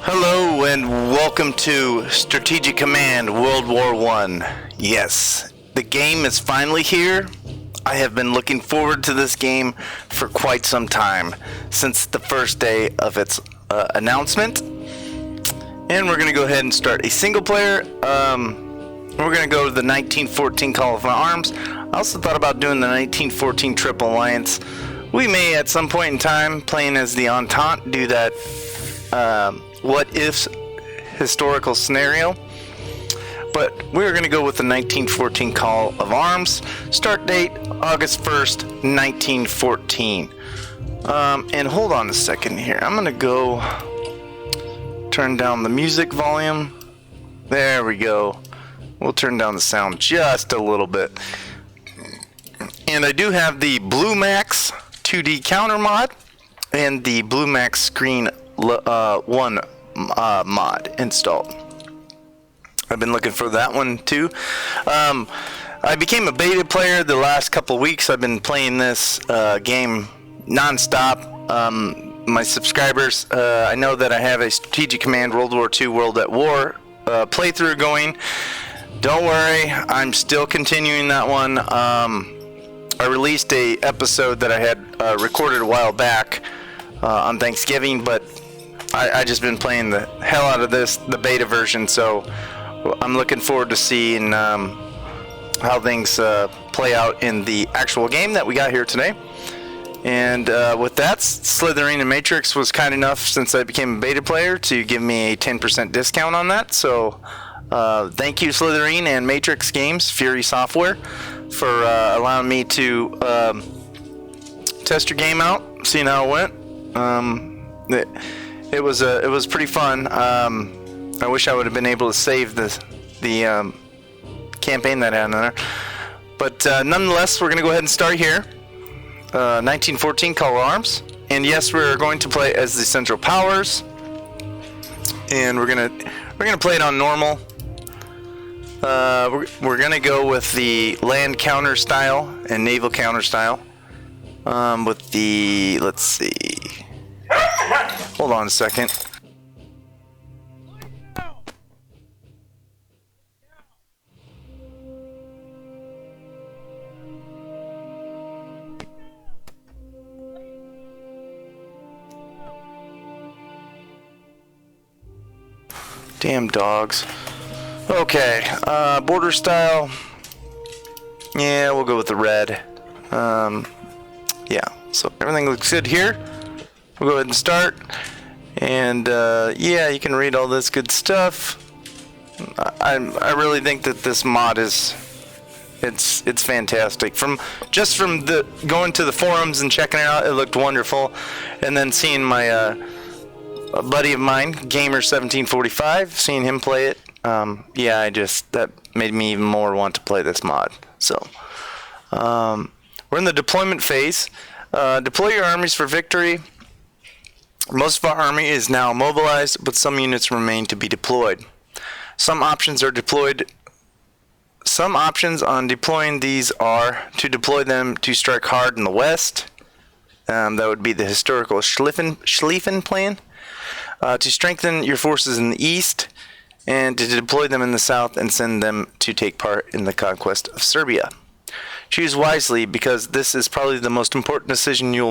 Hello and welcome to Strategic Command World War I. Yes, the game is finally here. I have been looking forward to this game for quite some time, since the first day of its announcement. And we're going to go ahead and start a single player. We're going to go to the 1914 Call of Arms. I also thought about doing the 1914 Triple Alliance. We may at some point in time, playing as the Entente, do that what-if historical scenario. But we're going to go with the 1914 Call of Arms. Start date, August 1st, 1914. And hold on a second here. I'm going to go turn down the music volume. There we go. We'll turn down the sound just a little bit. And I do have the Blue Max 2D counter mod and the Blue Max Screen 1 mod installed. I've been looking for that one too. I became a beta player the last couple weeks. I've been playing this game non-stop. My subscribers, I know that I have a Strategic Command World War II World at War playthrough going. Don't worry, I'm still continuing that one. I released a episode that I had recorded a while back on Thanksgiving, but I just been playing the hell out of the beta version, so I'm looking forward to seeing how things play out in the actual game that we got here today. And with that, Slytherin and Matrix was kind enough, since I became a beta player, to give me a 10% discount on that. So thank you, Slytherin and Matrix Games, Fury Software, for allowing me to test your game out, seeing how it went. It was pretty fun. I wish I would have been able to save the campaign that I had in there. But nonetheless, we're going to go ahead and start here. 1914 Call of Arms. And yes, we're going to play as the Central Powers. And we're gonna play it on normal. We're gonna go with the land counter style and naval counter style. With the, let's see. Hold on a second. Damn dogs. Okay, border style. Yeah, we'll go with the red. Yeah, so everything looks good here. We'll go ahead and start. And yeah, you can read all this good stuff. I really think that this mod is it's fantastic. From the going to the forums and checking it out, it looked wonderful. And then seeing my a buddy of mine, Gamer1745, seeing him play it, yeah, that made me even more want to play this mod. So, we're in the deployment phase. Deploy your armies for victory. Most of our army is now mobilized, but some units remain to be deployed. Some options on deploying these are to deploy them to strike hard in the west. That would be the historical Schlieffen plan. To strengthen your forces in the east, and to deploy them in the south and send them to take part in the conquest of Serbia. Choose wisely, because this is probably the most important decision you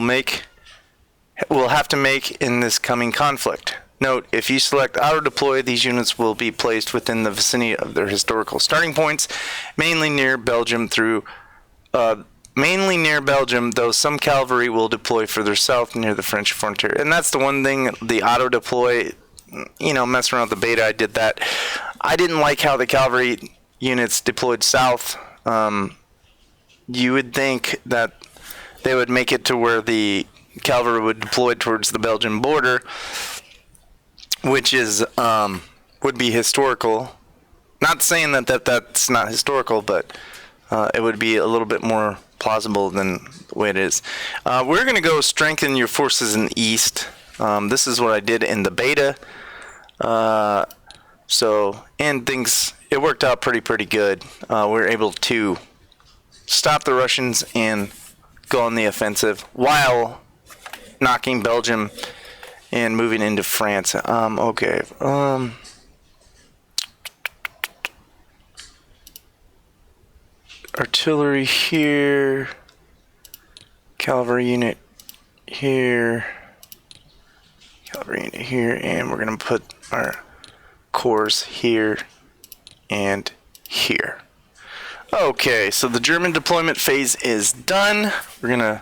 will have to make in this coming conflict. Note, if you select auto-deploy, these units will be placed within the vicinity of their historical starting points, mainly near Belgium, though some cavalry will deploy further south near the French frontier. And that's the one thing, the auto-deploy, messing around with the beta, I did that. I didn't like how the cavalry units deployed south. You would think that they would make it to where the cavalry would deploy towards the Belgian border, which is would be historical. Not saying that's not historical, but it would be a little bit more plausible than the way it is. We're going to go strengthen your forces in the east. This is what I did in the beta. It worked out pretty good. We were able to stop the Russians and go on the offensive while knocking Belgium and moving into France. Okay. Artillery here. Cavalry unit here. Cavalry unit here. And we're going to put our corps here and here. Okay, so the German deployment phase is done. We're going to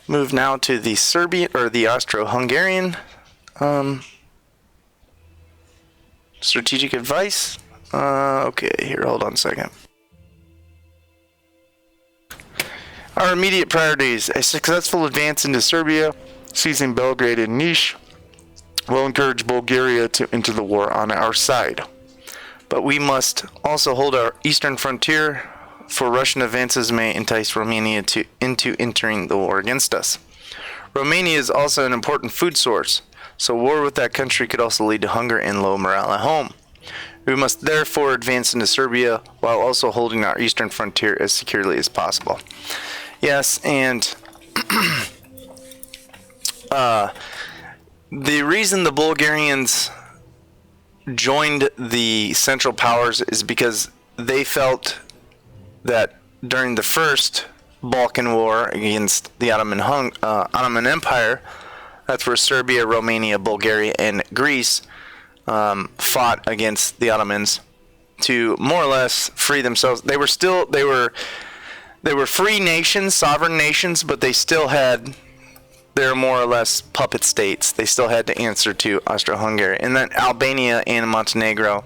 move now to the Serbian or the Austro-Hungarian strategic advice. Okay, here, hold on a second. Our immediate priorities: a successful advance into Serbia, seizing Belgrade and Niš, will encourage Bulgaria to enter the war on our side. But we must also hold our eastern frontier, for Russian advances may entice Romania into entering the war against us. Romania is also an important food source, so war with that country could also lead to hunger and low morale at home. We must therefore advance into Serbia while also holding our eastern frontier as securely as possible. Yes, and the reason the Bulgarians joined the Central Powers is because they felt that during the first Balkan War against the Ottoman Empire, that's where Serbia, Romania, Bulgaria, and Greece fought against the Ottomans to more or less free themselves. They were free nations, sovereign nations, but they still had, they're more or less puppet states. They still had to answer to Austro-Hungary. And then Albania and Montenegro,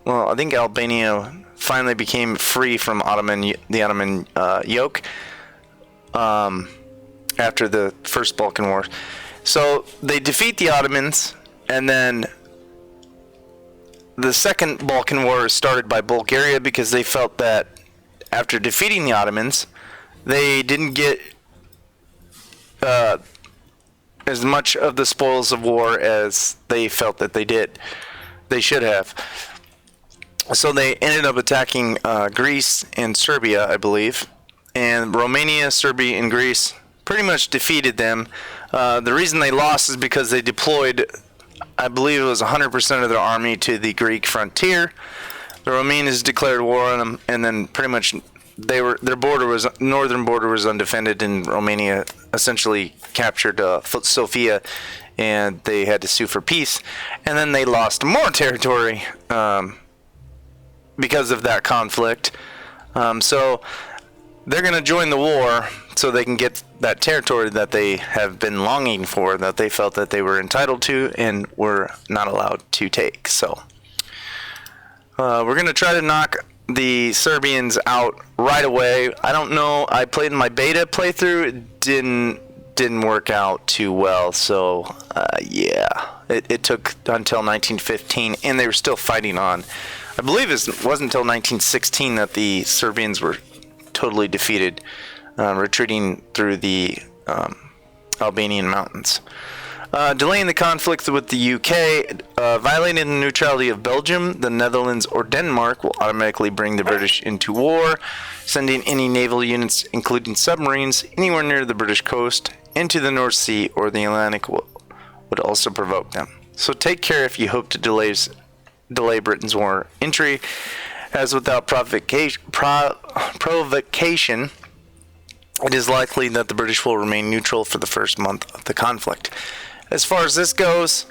well, I think Albania finally became free from the Ottoman yoke after the First Balkan War. So they defeat the Ottomans, and then the Second Balkan War is started by Bulgaria because they felt that after defeating the Ottomans, they didn't get as much of the spoils of war as they felt that they should have. So they ended up attacking Greece and Serbia, I believe. And Romania, Serbia, and Greece pretty much defeated them. The reason they lost is because they deployed, I believe it was 100% of their army to the Greek frontier. The Romanians declared war on them, and then pretty much their northern border was undefended, and Romania essentially captured Sofia, and they had to sue for peace. And then they lost more territory because of that conflict. So they're going to join the war so they can get that territory that they have been longing for, that they felt that they were entitled to and were not allowed to take. So we're going to try to knock the Serbians out right away. I don't know. I played in my beta playthrough. It didn't work out too well. So yeah, it took until 1915, and they were still fighting on. I believe it wasn't until 1916 that the Serbians were totally defeated, retreating through the Albanian mountains. Delaying the conflict with the UK, violating the neutrality of Belgium, the Netherlands, or Denmark will automatically bring the British into war. Sending any naval units, including submarines, anywhere near the British coast, into the North Sea or the Atlantic would also provoke them. So take care if you hope to delay Britain's war entry, as without provocation, it is likely that the British will remain neutral for the first month of the conflict. As far as this goes,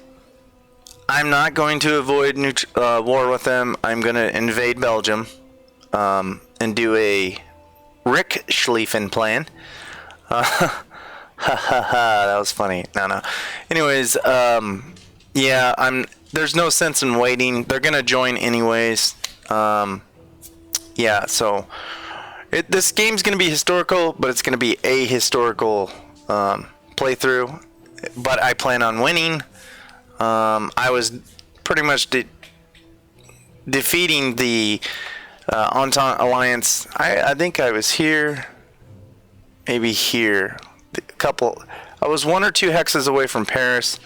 I'm not going to avoid war with them. I'm going to invade Belgium and do a Rick Schlieffen plan. Ha ha ha, that was funny. No. Anyways, yeah, there's no sense in waiting. They're going to join anyways. Yeah, so this game's going to be historical, but it's going to be a historical playthrough. But I plan on winning. I was pretty much defeating the Entente Alliance. I think I was here, maybe here. I was 1 or 2 hexes away from Paris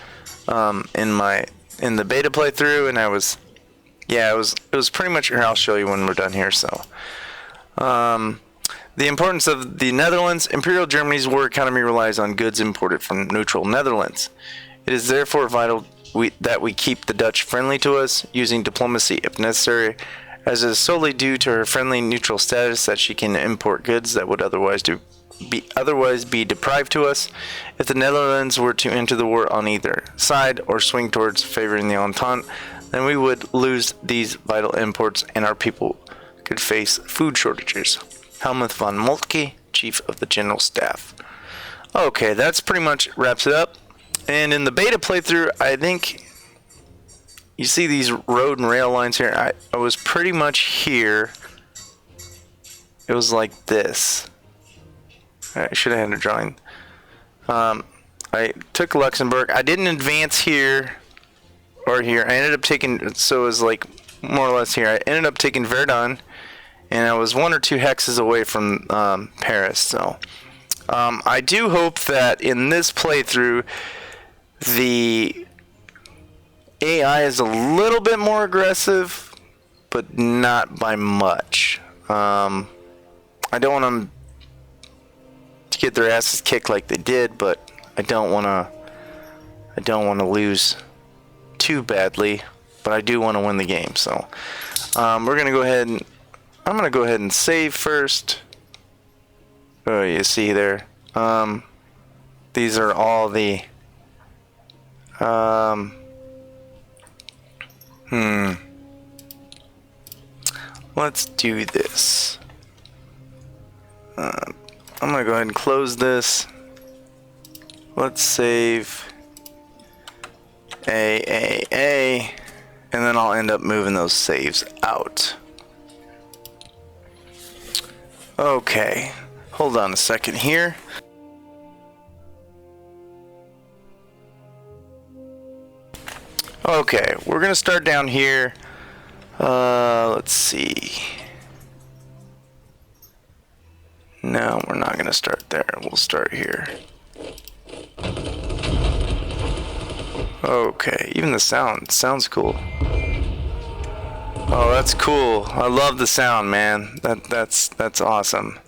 in the beta playthrough, and it was pretty much here. I'll show you when we're done here. So The importance of the Netherlands. Imperial Germany's war economy relies on goods imported from neutral Netherlands. It is therefore vital that we keep the Dutch friendly to us, using diplomacy if necessary, as it is solely due to her friendly neutral status that she can import goods that would otherwise be deprived to us. If the Netherlands were to enter the war on either side or swing towards favoring the Entente, then we would lose these vital imports and our people could face food shortages. Helmuth von Moltke, Chief of the General Staff. Okay, that's pretty much wraps it up. And in the beta playthrough, I think you see these road and rail lines here. I was pretty much here. It was like this. I should have had a drawing. I took Luxembourg. I didn't advance here or here. I ended up taking, so it was like more or less here. I ended up taking Verdun, and I was 1 or 2 hexes away from Paris. So I do hope that in this playthrough, the AI is a little bit more aggressive, but not by much. I don't want them to get their asses kicked like they did, but I don't want to lose too badly, but I do want to win the game. So we're gonna go ahead and I'm gonna go ahead and save first. Oh, you see there. These are all the let's do this. I'm gonna go ahead and close this. Let's save A, and then I'll end up moving those saves out. Okay, hold on a second here. Okay, we're gonna start down here. Let's see. No, we're not gonna start there. We'll start here. Okay, even the sound sounds cool. Oh, that's cool. I love the sound, man. That's awesome.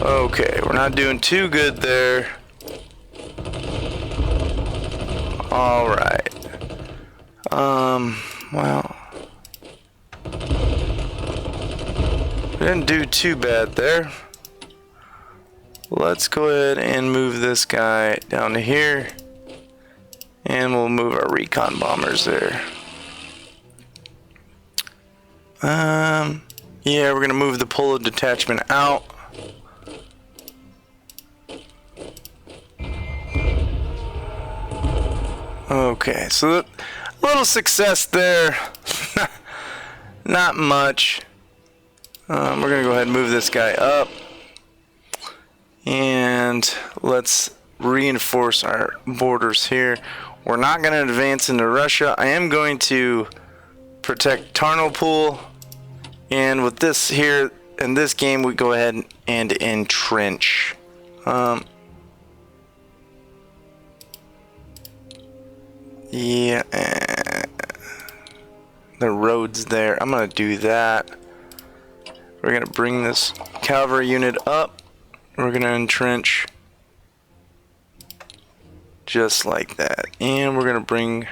Okay, we're not doing too good there. All right. Well, we didn't do too bad there. Let's go ahead and move this guy down to here, and we'll move our recon bombers there. Yeah, we're gonna move the polo detachment out. Okay, so a little success there. Not much. We're gonna go ahead and move this guy up, and let's reinforce our borders here. We're not going to advance into Russia. I am going to protect Tarnopol, and with this here in this game, we go ahead and entrench. Yeah, the roads there. I'm going to do that. We're going to bring this cavalry unit up. We're going to entrench just like that. And we're going to bring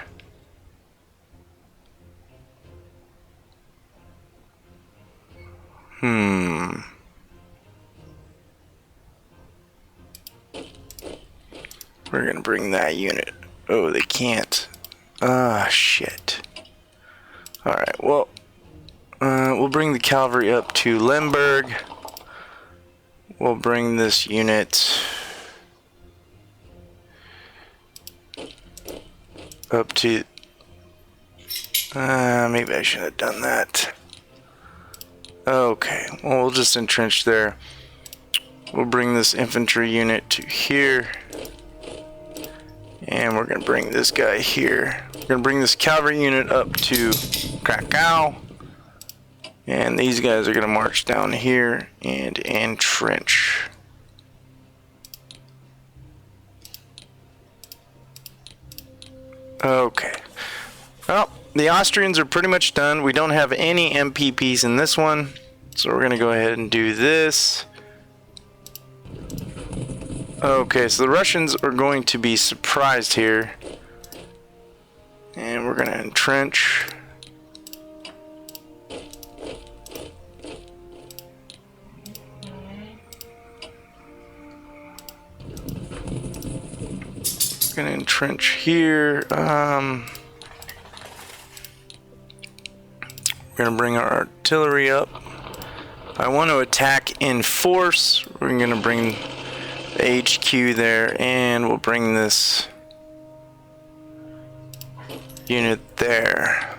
we're going to bring that unit. Oh, they can't. Ah, shit. Alright, well, we'll bring the cavalry up to Lemberg. We'll bring this unit up to... maybe I should have done that. Okay, well, we'll just entrench there. We'll bring this infantry unit to here. And we're going to bring this guy here. We're going to bring this cavalry unit up to Krakow. And these guys are going to march down here and entrench. Okay. Well, the Austrians are pretty much done. We don't have any MPPs in this one, so we're gonna go ahead and do this. Okay, so the Russians are going to be surprised here, and we're gonna entrench. Gonna entrench here. We're gonna bring our artillery up. I want to attack in force. We're gonna bring the HQ there, and we'll bring this unit there.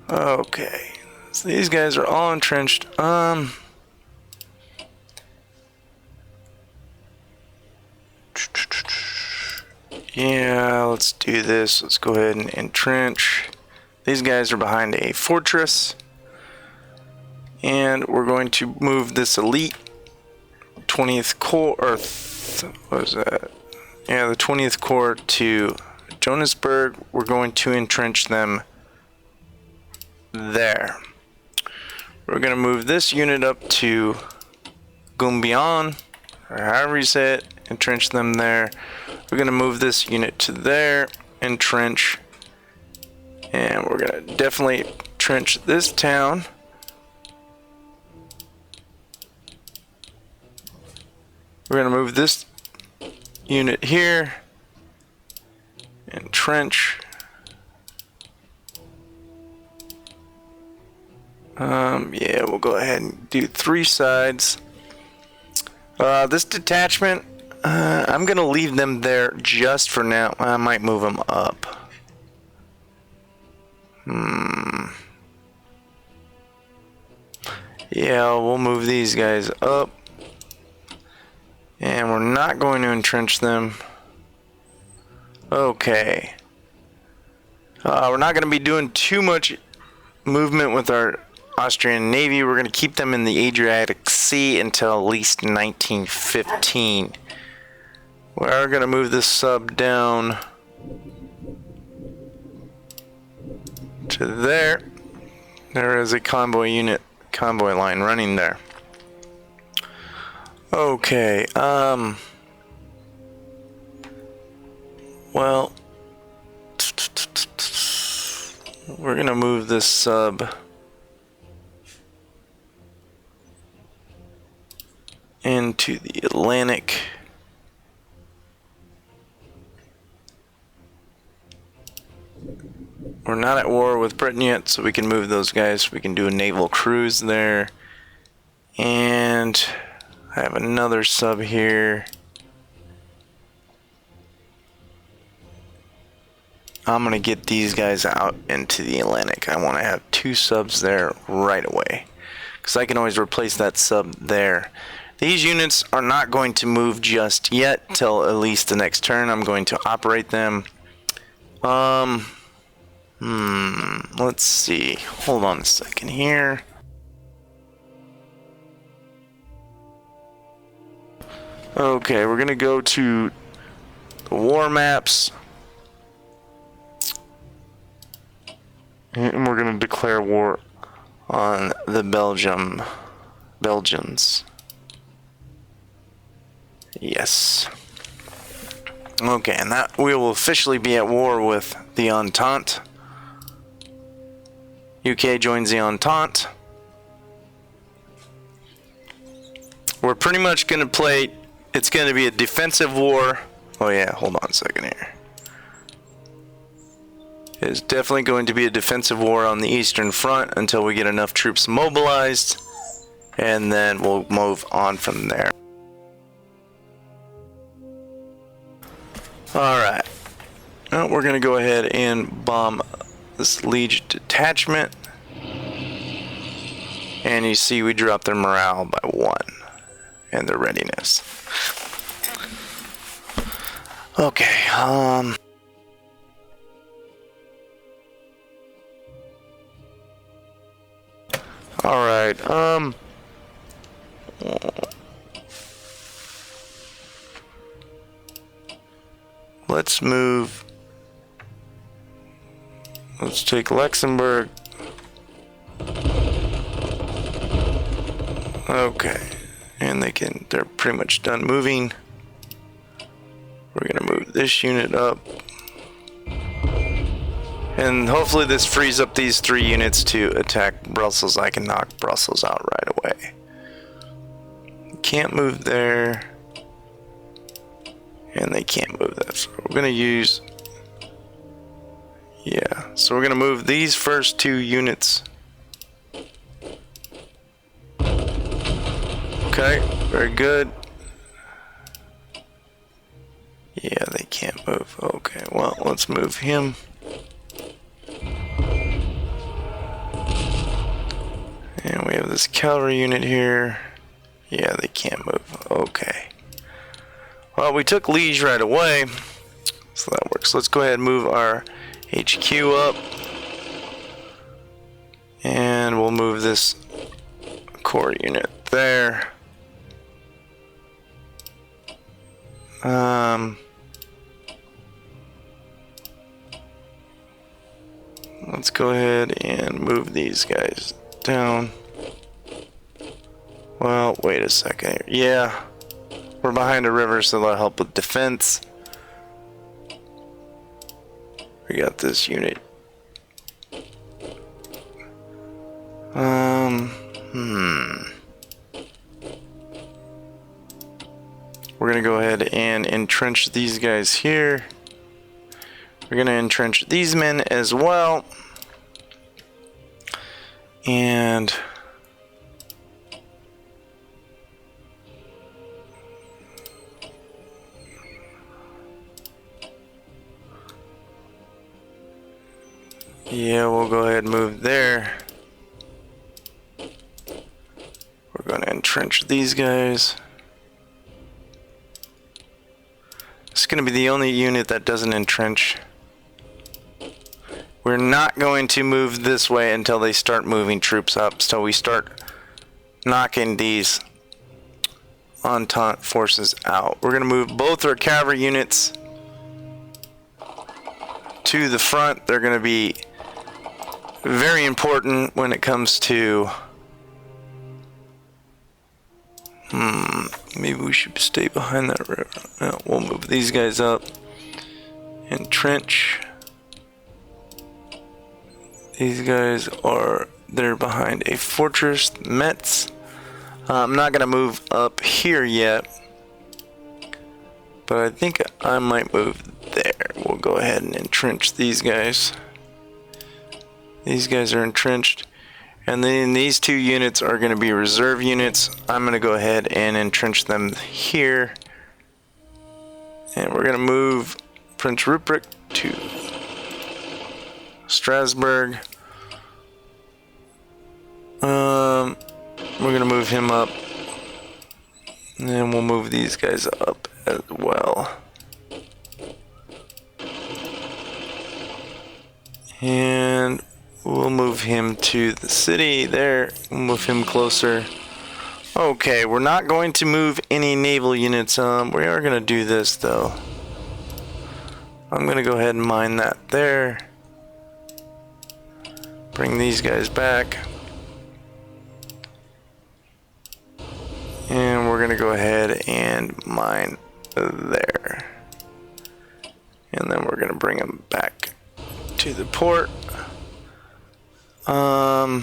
Okay, so these guys are all entrenched. Yeah, let's do this. Let's go ahead and entrench. These guys are behind a fortress. And we're going to move this elite 20th Corps, or what was that? Yeah, the 20th Corps to Johannesburg. We're going to entrench them there. We're going to move this unit up to Gumbion, or however you say it, entrench them there. We're going to move this unit to there, entrench, and we're going to definitely trench this town. We're going to move this unit here, entrench. Yeah, we'll go ahead and do 3 sides. This detachment, I'm gonna leave them there just for now. I might move them up. Yeah, we'll move these guys up. And we're not going to entrench them. Okay. We're not going to be doing too much movement with our Austrian Navy. We're going to keep them in the Adriatic Sea until at least 1915. We're going to move this sub down to there. There is a convoy line running there. Okay, well, we're gonna move this sub into the Atlantic. We're not at war with Britain yet, so we can move those guys. We can do a naval cruise there. And I have another sub here. I'm going to get these guys out into the Atlantic. I want to have 2 subs there right away, because I can always replace that sub there. These units are not going to move just yet till at least the next turn. I'm going to operate them. Let's see. Hold on a second here. Okay, we're gonna go to the war maps, and we're gonna declare war on the Belgians. Yes. Okay, and that we will officially be at war with the Entente. UK joins the Entente. We're pretty much gonna play. It's going to be a defensive war. Oh yeah, hold on a second here. It's definitely going to be a defensive war on the Eastern Front until we get enough troops mobilized, and then we'll move on from there. Alright. Well, we're going to go ahead and bomb this Liege detachment. And you see we dropped their morale by 1 and their readiness. Okay, alright, let's let's move. Let's take Luxembourg. Okay. And they're pretty much done moving. We're gonna move this unit up. And hopefully this frees up these 3 units to attack Brussels. I can knock Brussels out right away. Can't move there. And they can't move that. So we're gonna use... Yeah, so we're gonna move these first 2 units. Okay, very good. Yeah, they can't move. Okay, well, let's move him. And we have this cavalry unit here. Yeah, they can't move. Okay. Well, we took Liege right away, so that works. Let's go ahead and move our HQ up. And we'll move this core unit there. Let's go ahead and move these guys down. Well, wait a second. Yeah, we're behind a river, so that'll help with defense. We got this unit. We're gonna go ahead and entrench these guys here. We're gonna entrench these men as well. And yeah, we'll go ahead and move there. We're gonna entrench these guys. It's gonna be the only unit that doesn't entrench. We're not going to move this way until they start moving troops up, so we start knocking these Entente forces out. We're going to move both our cavalry units to the front. They're going to be very important when it comes to... maybe we should stay behind that river. No, we'll move these guys up. Entrench. These guys they're behind a fortress, Metz. I'm not gonna move up here yet, but I think I might move there. We'll go ahead and entrench these guys. These guys are entrenched, and then these 2 units are gonna be reserve units. I'm gonna go ahead and entrench them here, and we're gonna move Prince Rupert to Strasbourg. We're gonna move him up, and then we'll move these guys up as well. And we'll move him to the city there. We'll move him closer. Okay, we're not going to move any naval units. We are gonna do this though. I'm gonna go ahead and mine that there. Bring these guys back. And we're gonna go ahead and mine there. And then we're gonna bring them back to the port. We're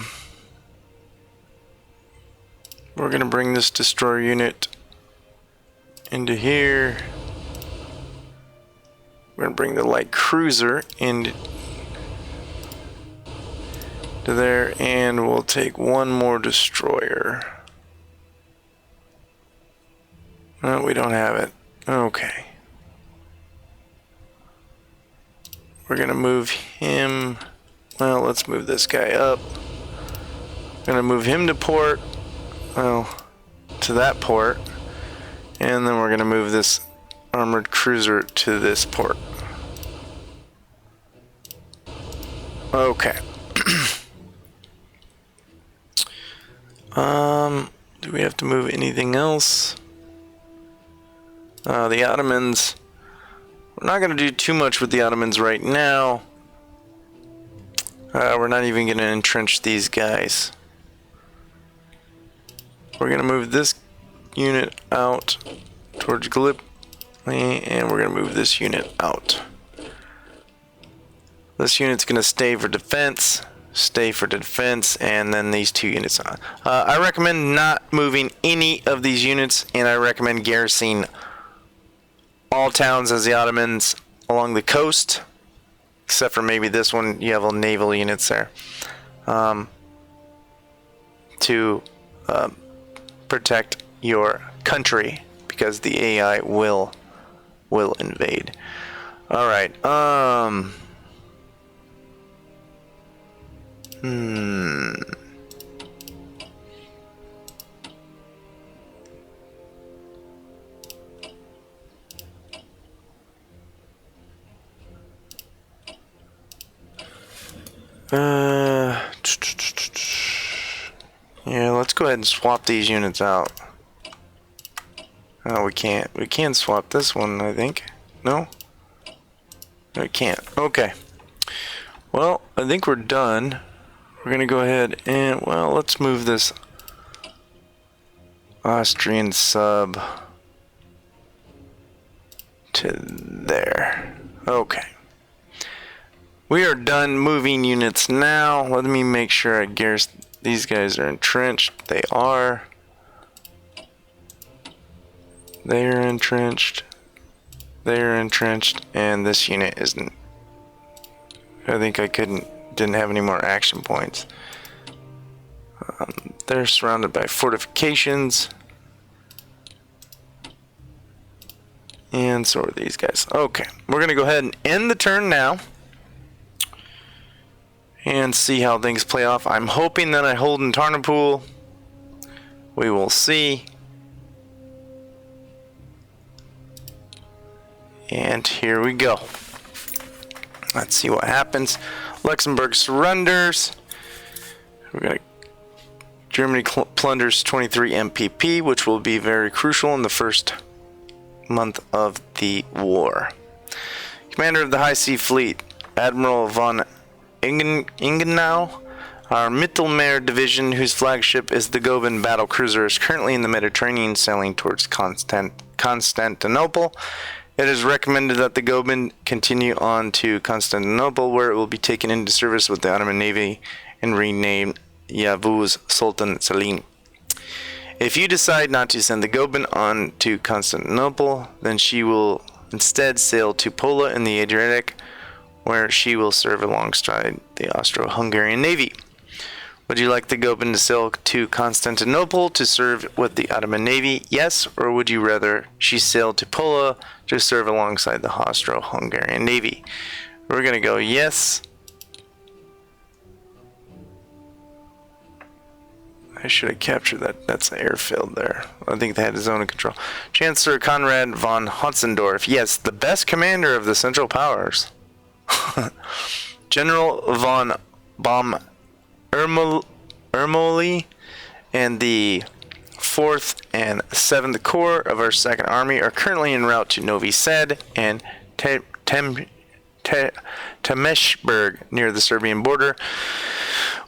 gonna bring this destroyer unit into here. We're gonna bring the light cruiser into there, and we'll take one more destroyer. No, we don't have it. Okay. We're gonna move him. Well, let's move this guy up. Gonna move him to port. Well, to that port. And then we're gonna move this armored cruiser to this port. Okay. Do we have to move anything else? The Ottomans We're not going to do too much with the Ottomans right now. We're not even going to entrench these guys. We're going to move this unit out towards Gallipoli, and we're going to move this unit out. This unit's going to stay for defense, and then these two units on. I recommend not moving any of these units, and I recommend garrisoning all towns as the Ottomans along the coast, except for maybe this one. You have all naval units there to protect your country, because the AI will invade. All right. Yeah, let's go ahead and swap these units out. Oh, we can't. We can swap this one, I think. No? We can't. Okay. Well, I think we're done. We're going to go ahead and, well, let's move this Austrian sub to there. Okay. We are done moving units now. Let me make sure I garrison. These guys are entrenched. They are. They are entrenched. They are entrenched. And this unit isn't. I think I didn't have any more action points. They're surrounded by fortifications. And so are these guys. Okay. We're going to go ahead and end the turn now. And see how things play off. I'm hoping that I hold in Tarnapool. We will see. And here we go. Let's see what happens. Luxembourg surrenders. We're gonna. Germany plunders 23 MPP, which will be very crucial in the first month of the war. Commander of the High Sea Fleet, Admiral von Ingenau, our Mittelmeer division, whose flagship is the Goeben battle cruiser, is currently in the Mediterranean sailing towards Constantinople. It is recommended that the Goeben continue on to Constantinople, where it will be taken into service with the Ottoman Navy and renamed Yavuz Sultan Selim. If you decide not to send the Goeben on to Constantinople, then she will instead sail to Pola in the Adriatic, where she will serve alongside the Austro-Hungarian Navy. Would you like the Goeben to sail to Constantinople to serve with the Ottoman Navy? Yes, or would you rather she sail to Pola to serve alongside the Austro-Hungarian Navy? We're going to go yes. I should have captured that. That's the airfield there. I think they had zone of control. Chancellor Konrad von Hotzendorf. Yes, the best commander of the Central Powers. General von Baum Ermoli and the 4th and 7th Corps of our 2nd Army are currently en route to Novi Sad and Temeshberg near the Serbian border,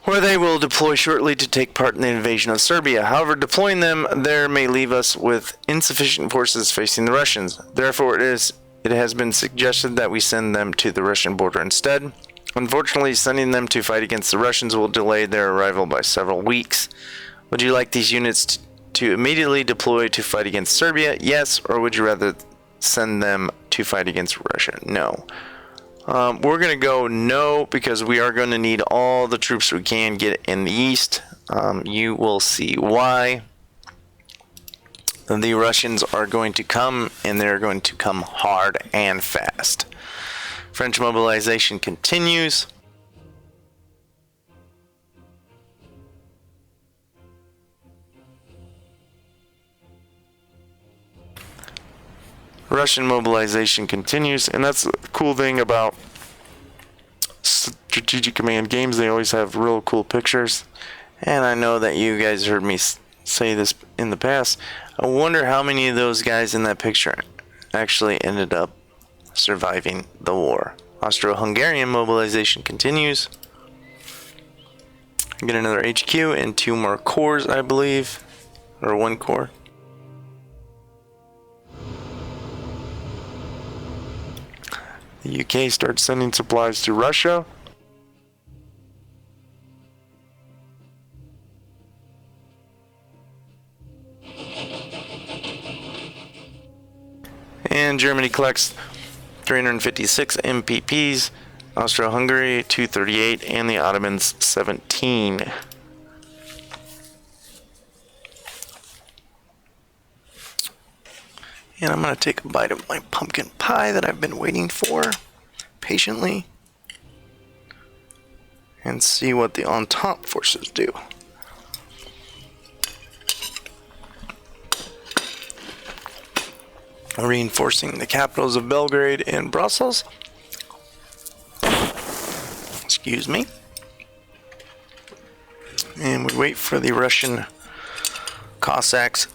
where they will deploy shortly to take part in the invasion of Serbia. However, deploying them there may leave us with insufficient forces facing the Russians. Therefore, it has been suggested that we send them to the Russian border instead. Unfortunately, sending them to fight against the Russians will delay their arrival by several weeks. Would you like these units to immediately deploy to fight against Serbia? Yes, or would you rather send them to fight against Russia? No. We're going to go no, because we are going to need all the troops we can get in the east. You will see why. The Russians are going to come, and they're going to come hard and fast. French mobilization continues. Russian mobilization continues, and that's the cool thing about Strategic Command games. They always have real cool pictures, and I know that you guys heard me say this in the past. I wonder how many of those guys in that picture actually ended up surviving the war. Austro-Hungarian mobilization continues. Get another HQ and 2 more cores, I believe, or 1 core. The UK starts sending supplies to Russia. And Germany collects 356 MPPs, Austro-Hungary 238, and the Ottomans 17. And I'm going to take a bite of my pumpkin pie that I've been waiting for patiently and see what the Entente forces do. Reinforcing the capitals of Belgrade and Brussels. Excuse me. And we wait for the Russian Cossacks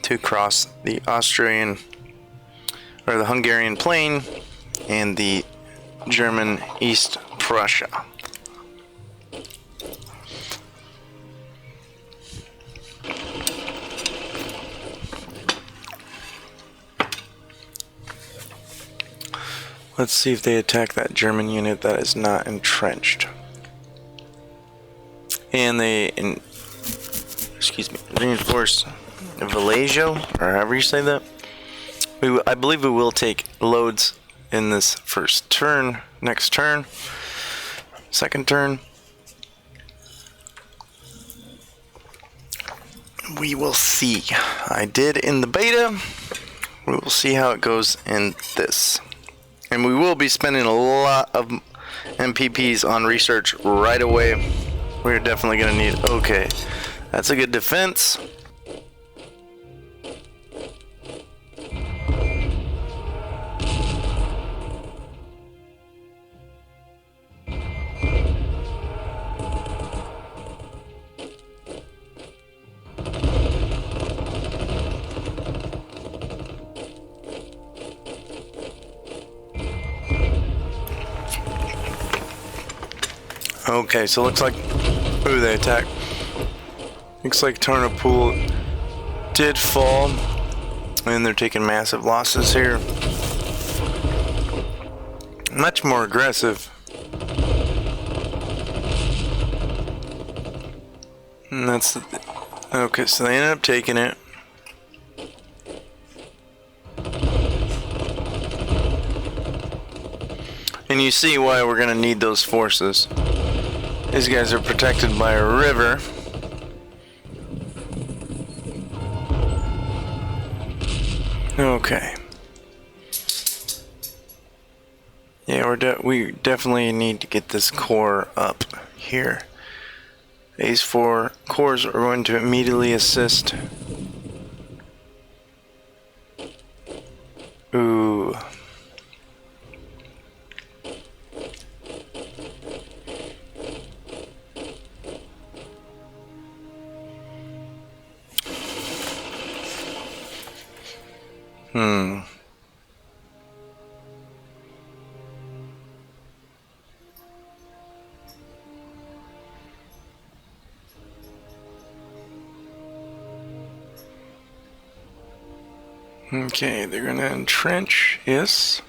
to cross the Austrian or the Hungarian plain and the German East Prussia. Let's see if they attack that German unit that is not entrenched. And they reinforce Vallejo, or however you say that. I believe we will take loads in this first turn, next turn, second turn. We will see. I did in the beta. We will see how it goes in this. And we will be spending a lot of MPPs on research right away. We're definitely going to need... Okay, that's a good defense. Okay, so it looks like... Ooh, they attacked. Looks like Tarnopool did fall. And they're taking massive losses here. Much more aggressive. And that's... Okay, so they ended up taking it. And you see why we're going to need those forces. These guys are protected by a river. Okay. Yeah, we definitely need to get this core up here. These 4 cores are going to immediately assist. Ooh. Okay, they're gonna entrench, yes.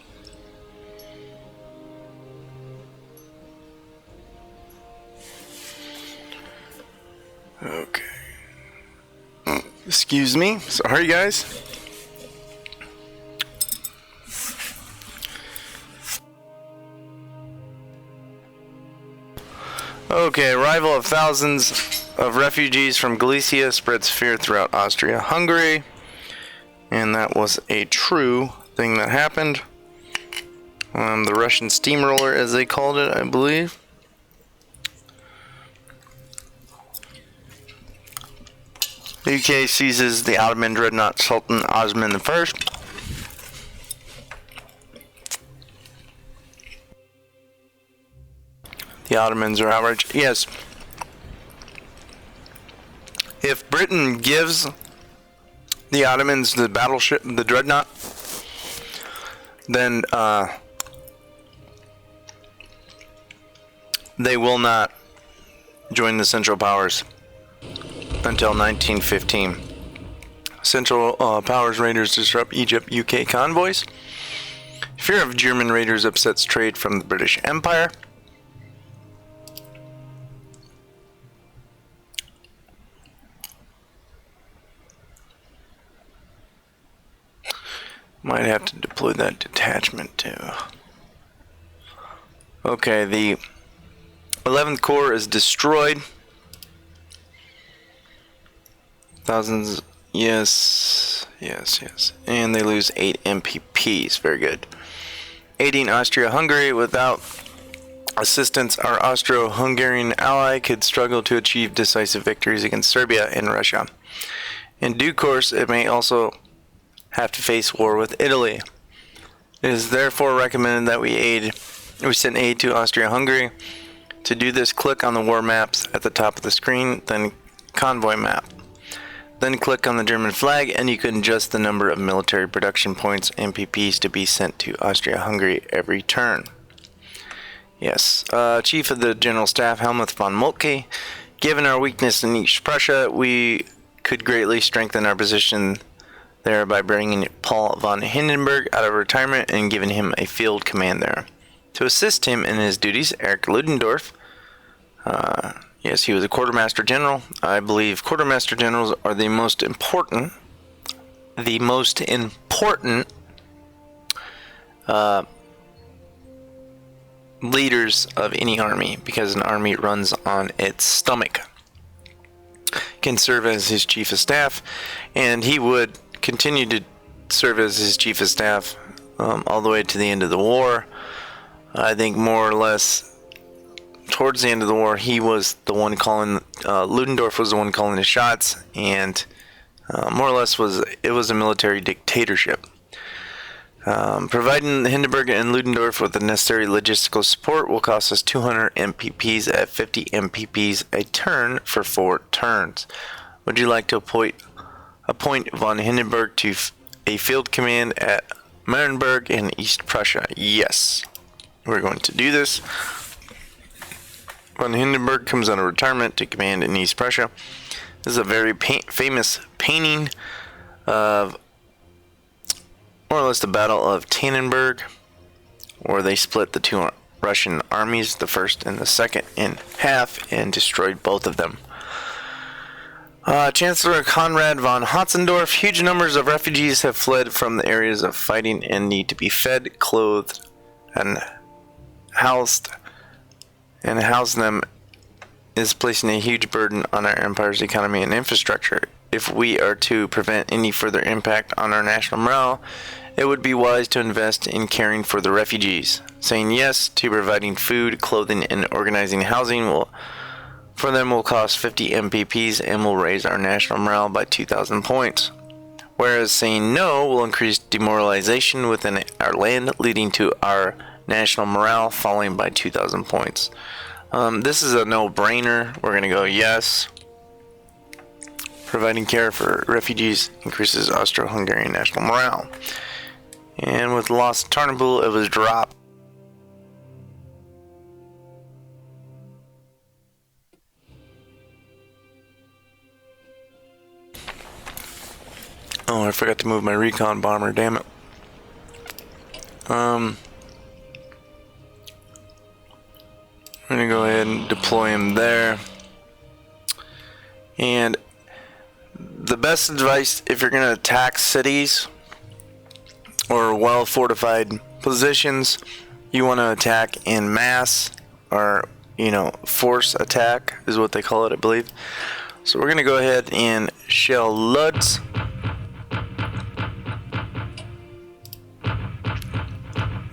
Okay. Excuse me, sorry guys. Okay, arrival of thousands of refugees from Galicia spreads fear throughout Austria-Hungary. And that was a true thing that happened. The Russian steamroller, as they called it, I believe. The UK seizes the Ottoman dreadnought Sultan Osman I. The Ottomans are outraged. Yes. If Britain gives the Ottomans the battleship, the dreadnought, then they will not join the Central Powers until 1915. Central Powers raiders disrupt Egypt UK convoys. Fear of German raiders upsets trade from the British Empire. Might have to deploy that detachment too. Okay, the 11th Corps is destroyed. Thousands, yes. And they lose 8 MPPs, very good. Aiding Austria-Hungary without assistance, our Austro-Hungarian ally could struggle to achieve decisive victories against Serbia and Russia. In due course, it may also have to face war with Italy. It is therefore recommended that we send aid to Austria-Hungary. To do this, click on the war maps at the top of the screen, then convoy map. Then click on the German flag and you can adjust the number of military production points MPPs to be sent to Austria-Hungary every turn. Yes, Chief of the General Staff Helmuth von Moltke, given our weakness in East Prussia, we could greatly strengthen our position there by bringing Paul von Hindenburg out of retirement and giving him a field command there. To assist him in his duties, Erich Ludendorff, yes, he was a quartermaster general. I believe quartermaster generals are the most important leaders of any army, because an army runs on its stomach. Can serve as his chief of staff, and he would continue to serve as his chief of staff all the way to the end of the war. I think more or less towards the end of the war, he was the one calling. Ludendorff was the one calling the shots, and more or less it was a military dictatorship. Providing Hindenburg and Ludendorff with the necessary logistical support will cost us 200 MPPs at 50 MPPs a turn for 4 turns. Would you like to appoint von Hindenburg to a field command at Marienburg in East Prussia? Yes, we're going to do this. Von Hindenburg comes out of retirement to command in East Prussia. This is a very famous painting of more or less the Battle of Tannenberg, where they split the two Russian armies, the first and the second, in half and destroyed both of them. Chancellor Konrad von Hotzendorf, huge numbers of refugees have fled from the areas of fighting and need to be fed, clothed, and housed. And house them is placing a huge burden on our empire's economy and infrastructure. If we are to prevent any further impact on our national morale, it would be wise to invest in caring for the refugees. Saying yes to providing food, clothing, and organizing housing for them will cost 50 MPPs and will raise our national morale by 2,000 points. Whereas saying no will increase demoralization within our land, leading to our national morale falling by 2,000 points. This is a no-brainer. We're going to go yes. Providing care for refugees increases Austro-Hungarian national morale. And with the loss of Tarnopol, it was dropped. Oh, I forgot to move my recon bomber, damn it. I'm gonna go ahead and deploy him there. And the best advice if you're gonna attack cities or well fortified positions, you want to attack in mass, or force attack is what they call it, I believe. So we're gonna go ahead and shell Lutz.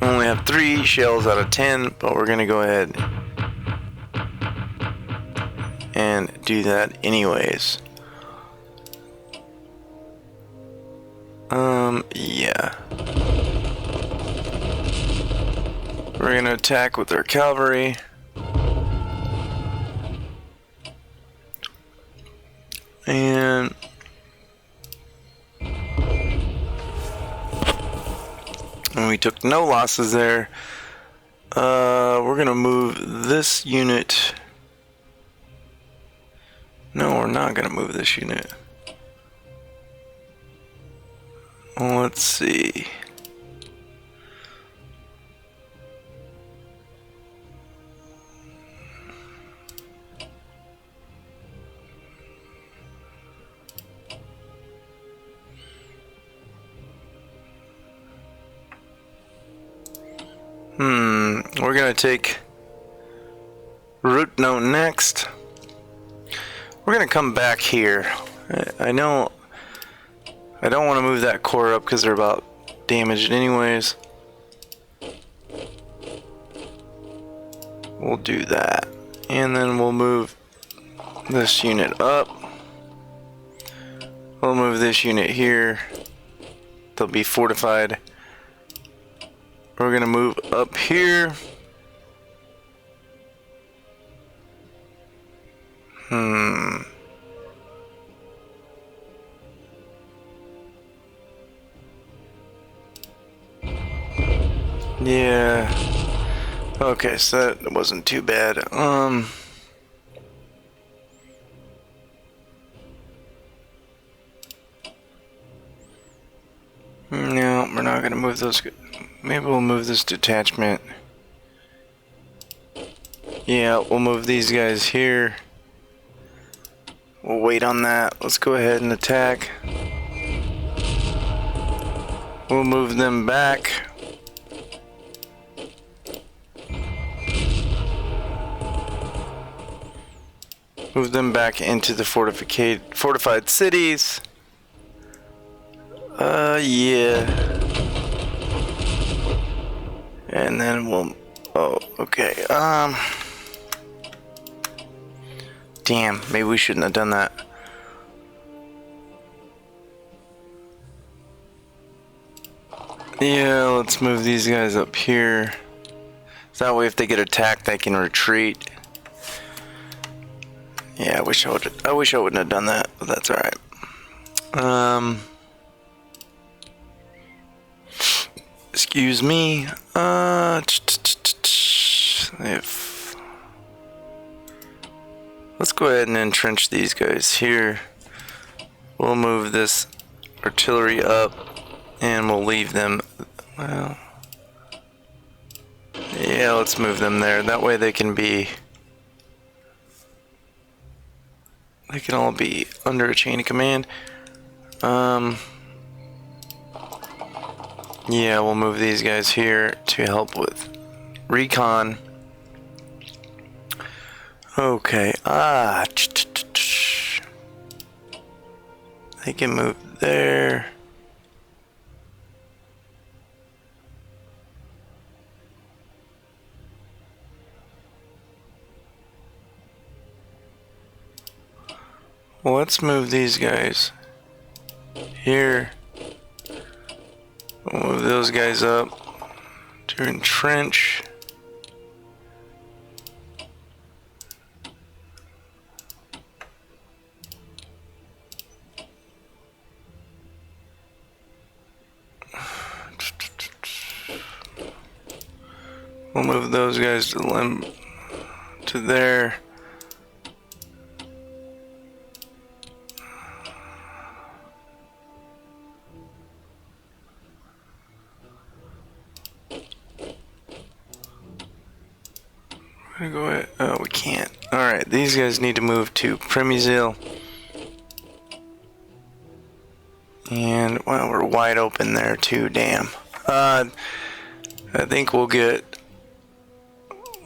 We only have 3 shells out of 10, but we're gonna go ahead and do that anyways. Yeah. We're gonna attack with our cavalry. And we we took no losses there. We're gonna move this unit. No, we're not gonna move this unit. Let's see. We're gonna take route note next. We're gonna come back here. I know I don't want to move that core up because they're about damaged anyways. We'll do that. And then we'll move this unit up. We'll move this unit here. They'll be fortified. We're gonna move up here. Yeah. Okay, so that wasn't too bad. No, we're not gonna move those. Maybe we'll move this detachment. Yeah, we'll move these guys here. We'll wait on that. Let's go ahead and attack. We'll move them back. Move them back into the fortified cities. Yeah. And then we'll... Oh, okay. Damn, maybe we shouldn't have done that. Yeah, let's move these guys up here. So that way if they get attacked, they can retreat. Yeah, I wish I wouldn't have done that, but that's alright. Excuse me. Let's go ahead and entrench these guys here. We'll move this artillery up and we'll leave them. Well, yeah, let's move them there. That way they can all be under a chain of command. Yeah, we'll move these guys here to help with recon. Okay, they can move there. Let's move these guys here. We'll move those guys up to entrench. We'll move those guys to there. Go ahead. Oh, we can't. Alright, these guys need to move to Przemysl. And, well, we're wide open there too, damn. I think we'll get...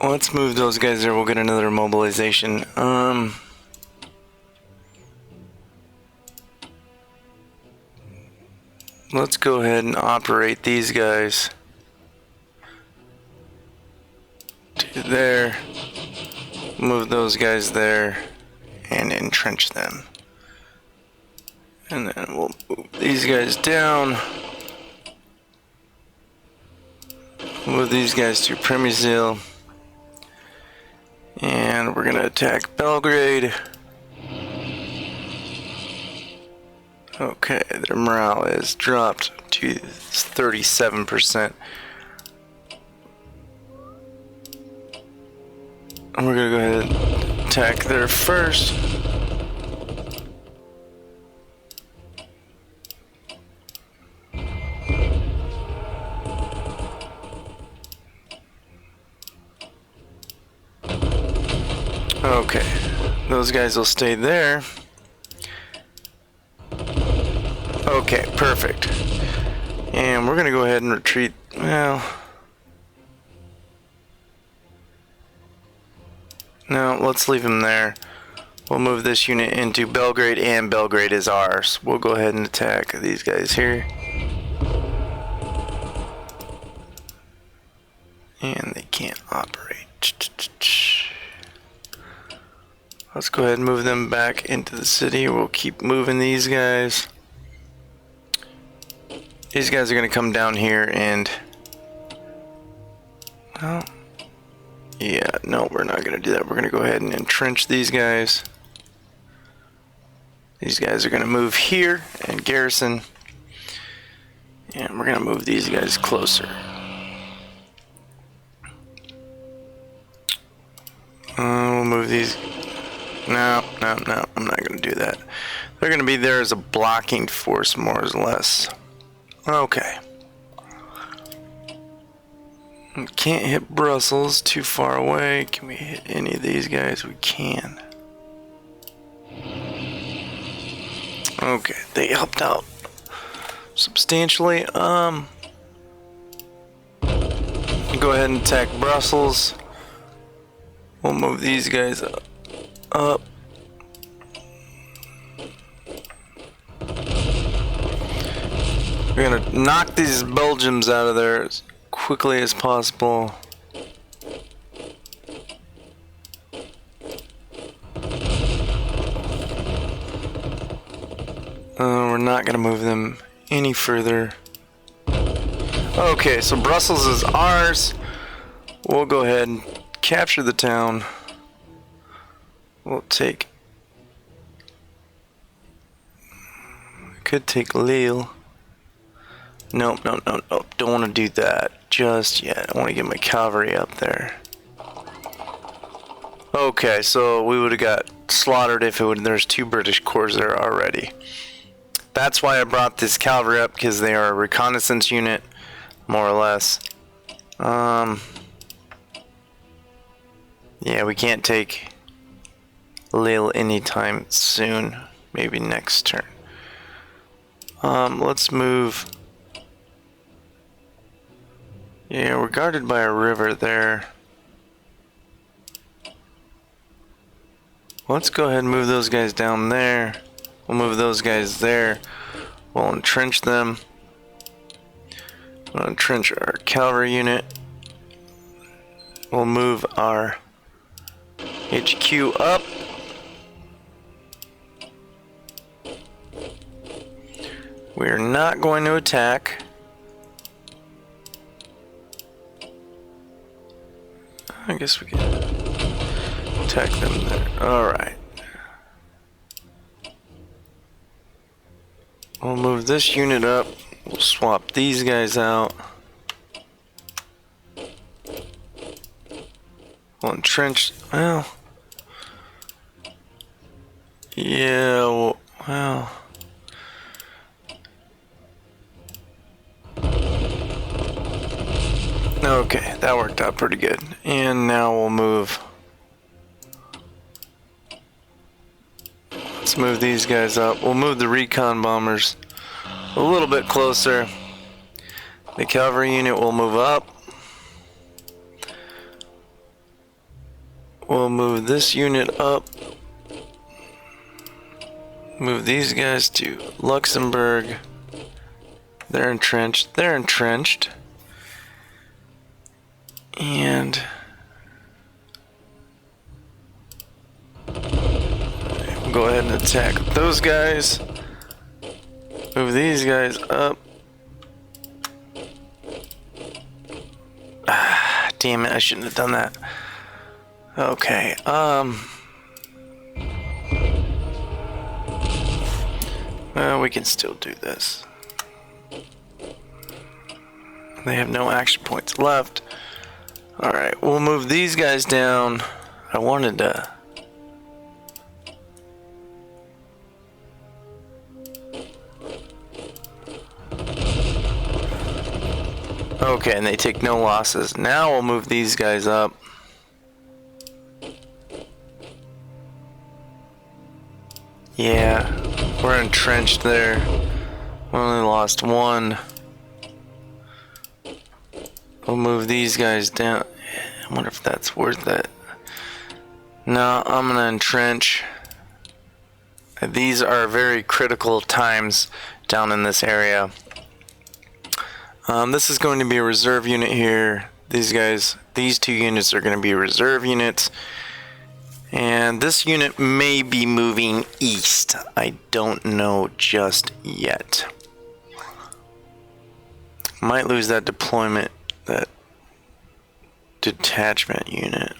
Let's move those guys there, we'll get another mobilization. Let's go ahead and operate these guys to there, move those guys there, and entrench them. And then we'll move these guys down, move these guys to Przemysl, and we're gonna attack Belgrade. Okay, their morale is dropped do 37%. And we're gonna go ahead and attack there first. Okay, those guys will stay there. Okay, perfect. And we're gonna go ahead and retreat. Well, no, let's leave him there. We'll move this unit into Belgrade, and Belgrade is ours. We'll go ahead and attack these guys here. And they can't operate. Let's go ahead and move them back into the city. We'll keep moving these guys. These guys are going to come down here and... Oh. Yeah, no, we're not going to do that. We're going to go ahead and entrench these guys. These guys are going to move here and garrison. And we're going to move these guys closer. We'll move these... No, I'm not going to do that. They're going to be there as a blocking force, more or less. Okay. We can't hit Brussels, too far away. Can we hit any of these guys? We can. Okay, they helped out substantially. Go ahead and attack Brussels. We'll move these guys up. We're gonna knock these Belgians out of there as quickly as possible. We're not gonna move them any further. Okay, so Brussels is ours. We'll go ahead and capture the town. We'll take... Could take Lille. Nope. Don't want to do that just yet. I want to get my cavalry up there. Okay, so we would have got slaughtered if there's 2 British corps there already. That's why I brought this cavalry up, because they are a reconnaissance unit, more or less. Yeah, we can't take Lille anytime soon. Maybe next turn. Let's move. Yeah, we're guarded by a river there. Let's go ahead and move those guys down there. We'll move those guys there. We'll entrench them. We'll entrench our cavalry unit. We'll move our HQ up. We're not going to attack. I guess we can attack them there. Alright. We'll move this unit up. We'll swap these guys out. We'll entrench. Well. Yeah, well. Okay, that worked out pretty good. And now we'll move. Let's move these guys up. We'll move the recon bombers a little bit closer. The cavalry unit will move up. We'll move this unit up. Move these guys to Luxembourg. They're entrenched. They're entrenched. And we'll go ahead and attack those guys. Move these guys up. Ah, damn it, I shouldn't have done that. Okay, well, we can still do this. They have no action points left. Alright, we'll move these guys down. I wanted to... Okay, and they take no losses. Now we'll move these guys up. Yeah, we're entrenched there. We only lost one. We'll move these guys down. I wonder if that's worth it. No, I'm gonna entrench. These are very critical times down in this area. This is going to be a reserve unit here. These guys, these two units are going to be reserve units. And this unit may be moving east. I don't know just yet. Might lose that deployment, that detachment unit.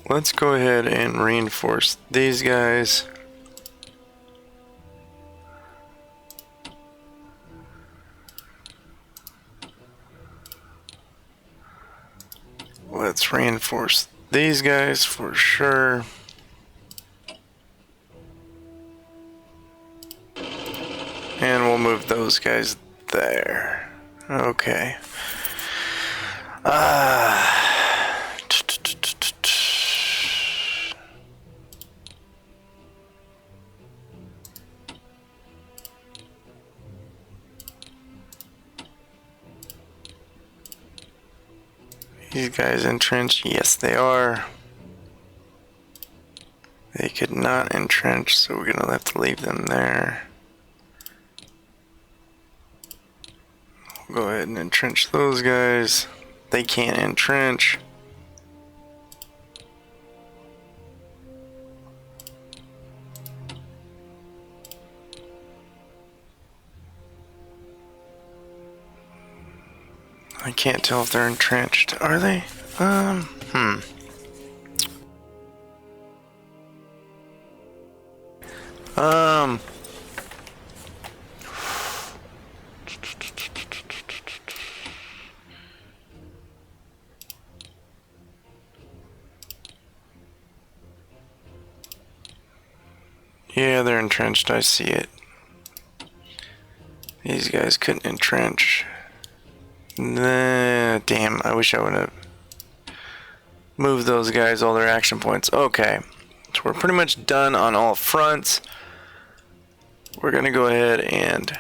Let's go ahead and reinforce these guys. Let's reinforce these guys for sure. And we'll move those guys there. Okay. These guys entrenched? Yes, they are. They could not entrench, so we're gonna have to leave them there. We'll go ahead and entrench those guys. They can't entrench. I can't tell if they're entrenched. Are they? Yeah, they're entrenched. I see it. These guys couldn't entrench. Nah, damn, I wish I would have moved those guys all their action points. Okay, so we're pretty much done on all fronts. We're gonna go ahead and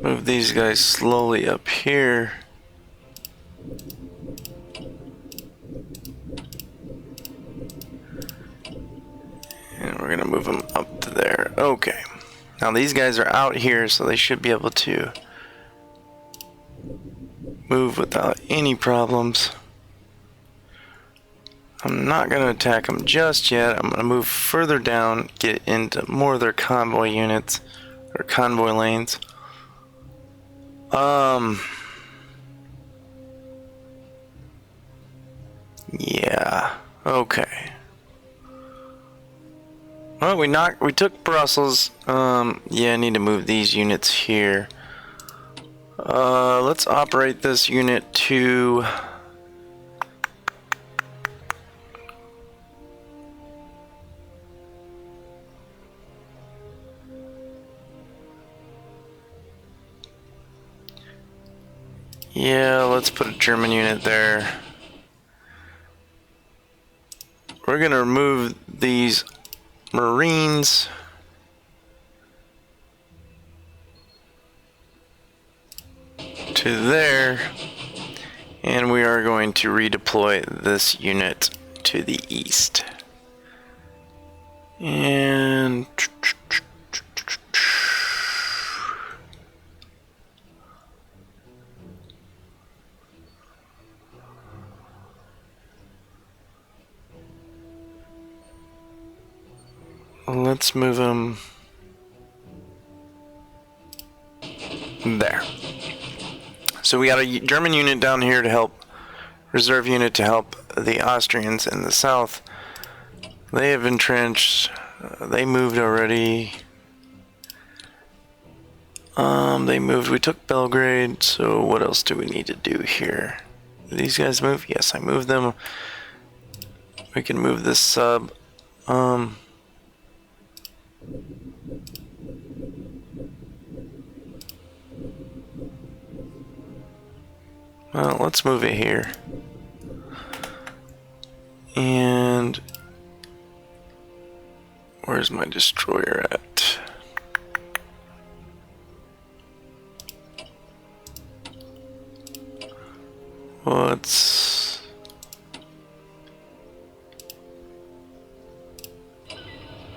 move these guys slowly up here. And we're gonna move them up to there. Okay. Now these guys are out here, so they should be able to move without any problems. I'm not gonna attack them just yet. I'm gonna move further down, get into more of their convoy units or convoy lanes. Yeah. Okay. Well, we took Brussels. Yeah, I need to move these units here. Let's operate this unit to let's put a German unit there. We're gonna remove these Marines. To there, and we are going to redeploy this unit to the east. And let's move them there. So we got a German unit down here to help, reserve unit to help the Austrians in the south. They have entrenched. They moved already. They moved. We took Belgrade. So what else do we need to do here? Did these guys move? Yes, I moved them. We can move this sub. Well, let's move it here. And where's my destroyer at? What's...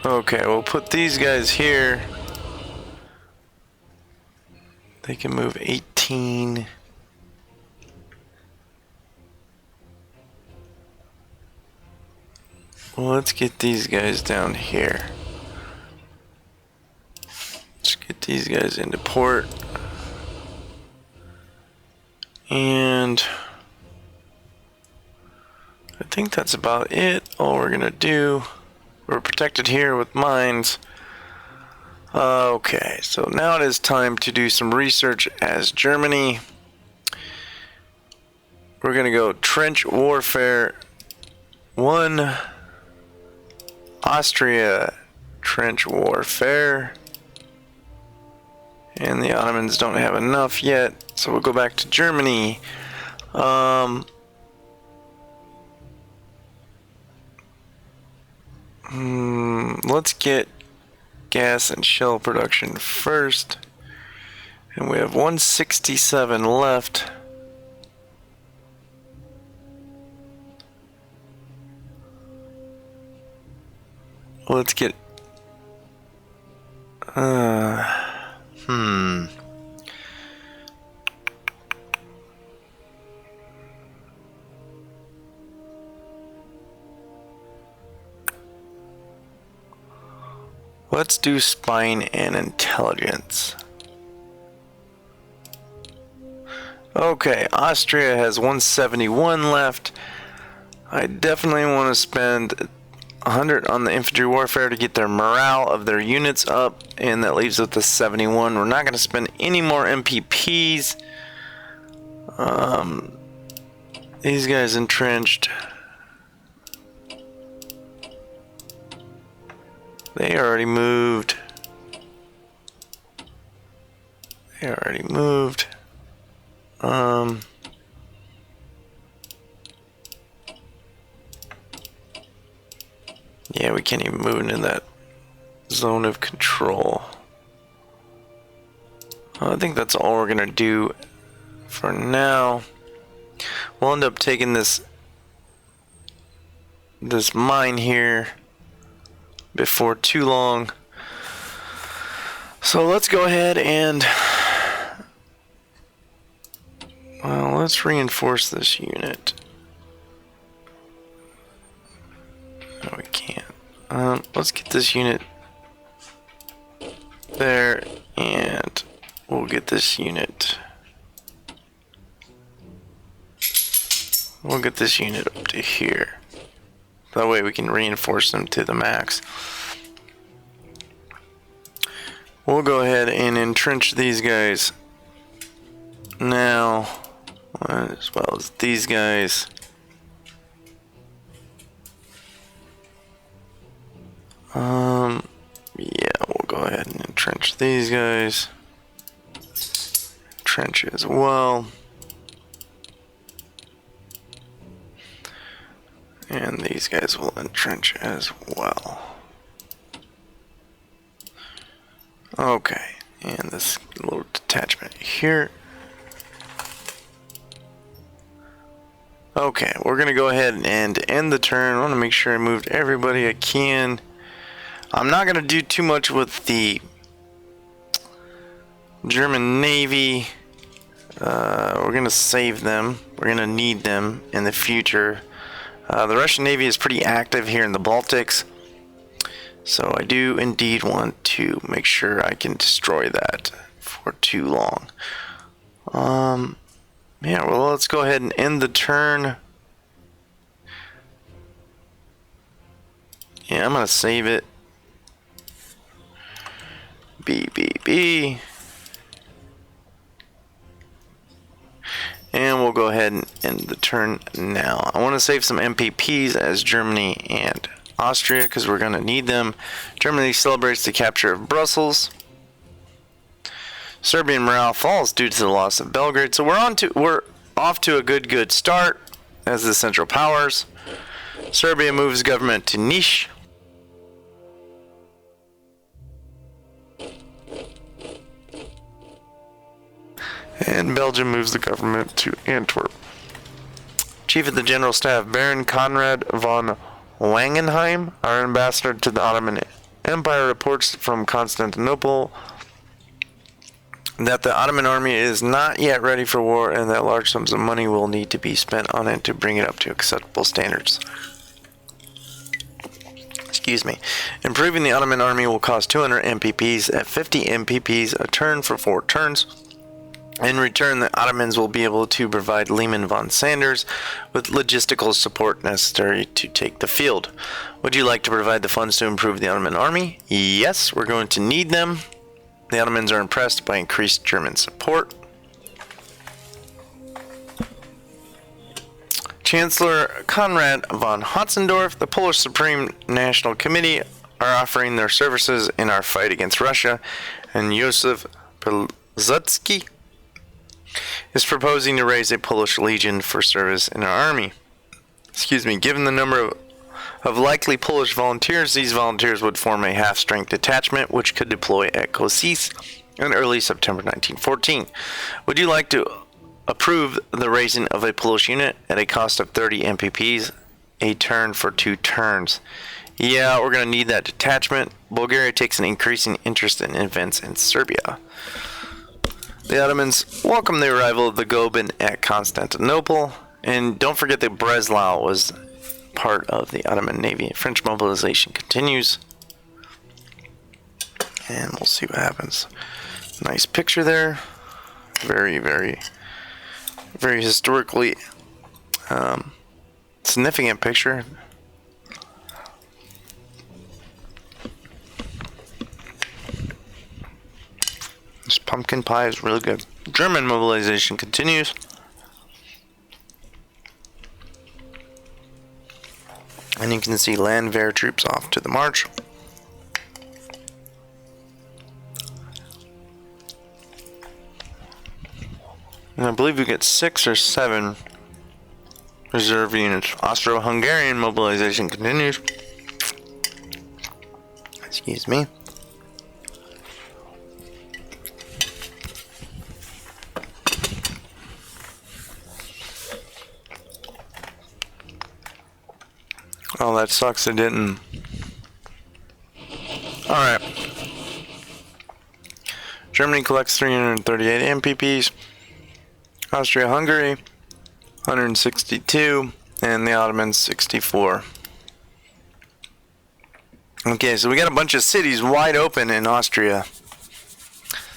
Okay, we'll put these guys here. They can move 18. Well, let's get these guys down here. Let's get these guys into port. And I think that's about it. All we're gonna do, we're protected here with mines. Okay, so now it is time to do some research as Germany. We're gonna go trench warfare 1. Austria trench warfare, and the Ottomans don't have enough yet, so we'll go back to Germany. Let's get gas and shell production first, and we have 167 left. Let's get let's do spine and intelligence. Okay, Austria has 171 left. I definitely want to spend 100 on the infantry warfare to get their morale of their units up, and that leaves us with 71. We're not going to spend any more MPPs. These guys entrenched. They already moved. They already moved. Yeah, we can't even move into that zone of control. I think that's all we're gonna do for now. We'll end up taking this mine here before too long. So let's go ahead and, well, let's reinforce this unit. No, we can't. Let's get this unit there, and we'll get this unit. We'll get this unit up to here. That way we can reinforce them to the max. We'll go ahead and entrench these guys now, as well as these guys. Yeah, we'll go ahead and entrench these guys. Entrench as well. And these guys will entrench as well. Okay, and this little detachment here. Okay, we're gonna go ahead and end the turn. I want to make sure I moved everybody I can. I'm not gonna do too much with the German Navy. We're gonna save them. We're gonna need them in the future. The Russian Navy is pretty active here in the Baltics, so I do indeed want to make sure I can destroy that for too long. Yeah, well, let's go ahead and end the turn. Yeah, I'm going to save it. B. And we'll go ahead and end the turn now. I want to save some MPPs as Germany and Austria because we're going to need them. Germany celebrates the capture of Brussels. Serbian morale falls due to the loss of Belgrade. So we're off to a good start as the Central Powers. Serbia moves government to Niš. And Belgium moves the government to Antwerp. Chief of the General Staff, Baron Conrad von Wangenheim, our ambassador to the Ottoman Empire, reports from Constantinople that the Ottoman army is not yet ready for war and that large sums of money will need to be spent on it to bring it up to acceptable standards. Excuse me. Improving the Ottoman army will cost 200 MPPs at 50 MPPs a turn for 4 turns. In return, the Ottomans will be able to provide Lehman von Sanders with logistical support necessary to take the field. Would you like to provide the funds to improve the Ottoman army? Yes, we're going to need them. The Ottomans are impressed by increased German support. Chancellor Konrad von Hotzendorf, the Polish Supreme National Committee, are offering their services in our fight against Russia, and Józef Piłsudski is proposing to raise a Polish legion for service in our army. Given the number of likely Polish volunteers, these volunteers would form a half-strength detachment which could deploy at Kosice in early September 1914. Would you like to approve the raising of a Polish unit at a cost of 30 MPPs, a turn for 2 turns? Yeah, we're going to need that detachment. Bulgaria takes an increasing interest in events in Serbia. The Ottomans welcome the arrival of the Goeben at Constantinople, and don't forget that Breslau was part of the Ottoman Navy. French mobilization continues, and we'll see what happens. Nice picture there. Very historically significant picture. This pumpkin pie is really good. German mobilization continues. And you can see Landwehr troops off to the march. And I believe we get 6 or 7 reserve units. Austro-Hungarian mobilization continues. Excuse me. Oh, that sucks. It didn't. Alright. Germany collects 338 MPPs. Austria-Hungary, 162. And the Ottomans, 64. Okay, so we got a bunch of cities wide open in Austria.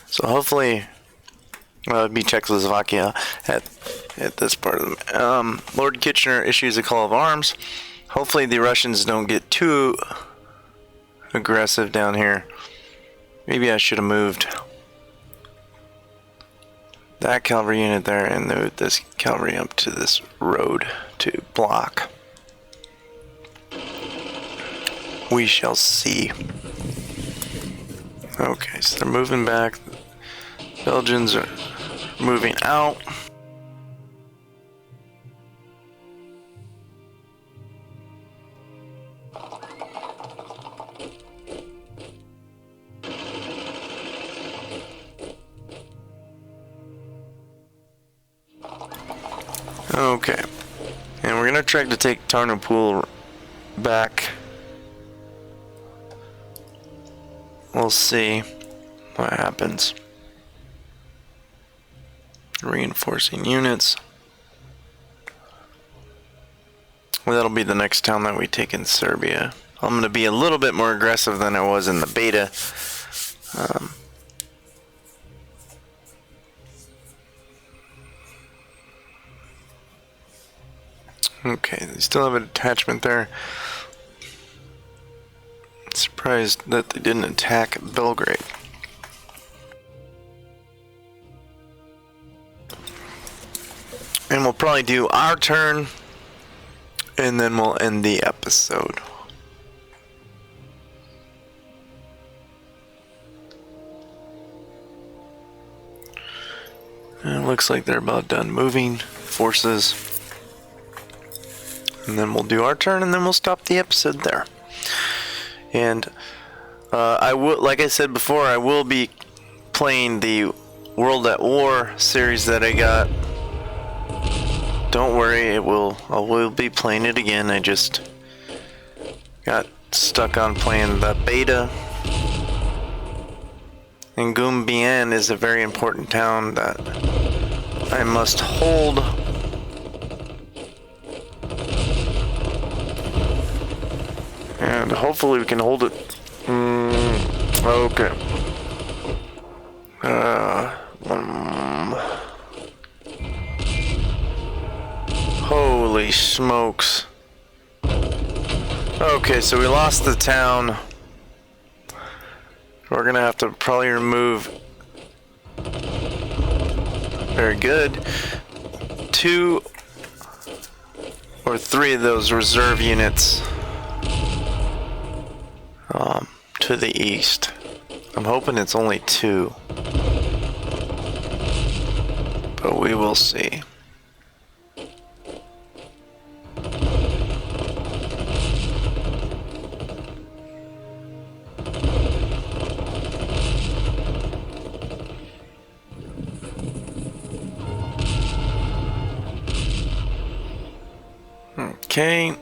So hopefully, well, it'd be Czechoslovakia at this part of them. Lord Kitchener issues a call of arms. Hopefully the Russians don't get too aggressive down here. Maybe I should have moved that cavalry unit there and moved this cavalry up to this road to block. We shall see. Okay, so they're moving back. Belgians are moving out. Okay, and we're gonna try to take Tarnopol back. We'll see what happens. Reinforcing units. Well, that'll be the next town that we take in Serbia. I'm gonna be a little bit more aggressive than I was in the beta. Okay, they still have a detachment there. Surprised that they didn't attack Belgrade. And we'll probably do our turn, and then we'll end the episode. And it looks like they're about done moving forces. And then we'll do our turn, and then we'll stop the episode there. And I will, like I said before, I will be playing the World at War series that I got. Don't worry, I will be playing it again. I just got stuck on playing the beta. And Gumbien is a very important town that I must hold. And hopefully we can hold it. Okay. Holy smokes. Okay, so we lost the town. We're gonna have to probably remove. Very good. 2 or 3 of those reserve units to the east. I'm hoping it's only 2, but we will see. Okay.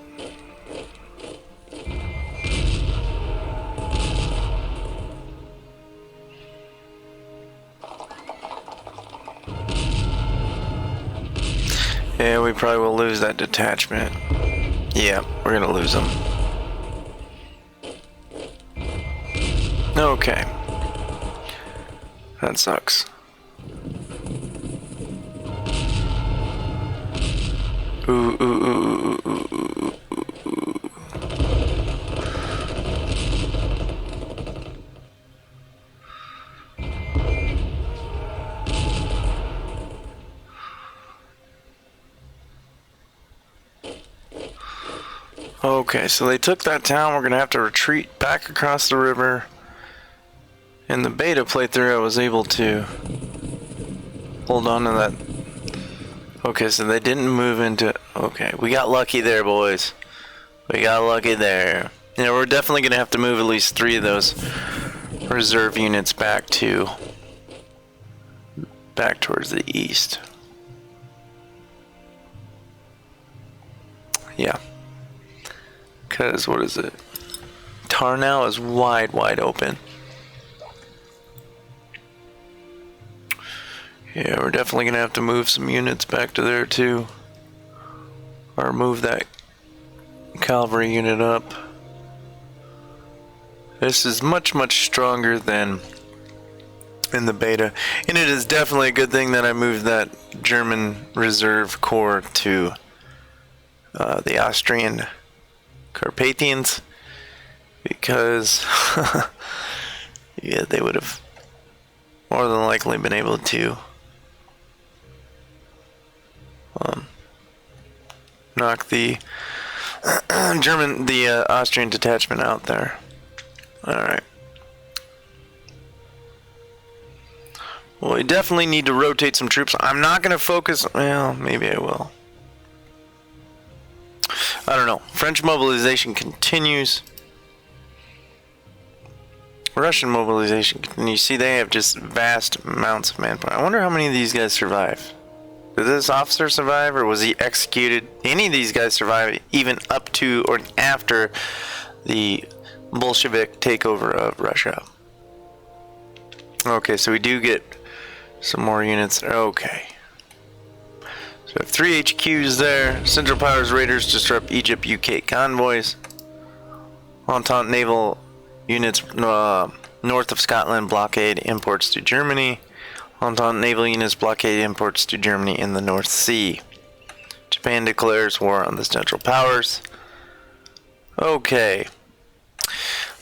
Yeah, we probably will lose that detachment. Yeah, we're gonna lose them. Okay. That sucks. Ooh, ooh, ooh, ooh, ooh, ooh, ooh. Okay, so they took that town. We're gonna have to retreat back across the river. In the beta playthrough, I was able to hold on to that. Okay, so they didn't move into... Okay, we got lucky there, boys. We got lucky there. You know, we're definitely going to have to move at least 3 of those reserve units back towards the east. Yeah. Because, what is it? Tarnow is wide open. Yeah, we're definitely going to have to move some units back to there too. Or move that cavalry unit up. This is much stronger than in the beta. And it is definitely a good thing that I moved that German reserve corps to the Austrian Carpathians. Because yeah, they would have more than likely been able to knock the Austrian detachment out there. Alright. Well, we definitely need to rotate some troops. I'm not going to focus... Well, maybe I will. I don't know. French mobilization continues. Russian mobilization continues. See, they have just vast amounts of manpower. I wonder how many of these guys survive. Did this officer survive, or was he executed? Any of these guys survive, even up to or after the Bolshevik takeover of Russia. Okay, so we do get some more units. Okay. So we have 3 HQs there. Central Powers Raiders disrupt Egypt UK convoys. Entente naval units north of Scotland blockade imports to Germany. Entente naval units blockade imports to Germany in the North Sea. Japan declares war on the Central Powers. Okay.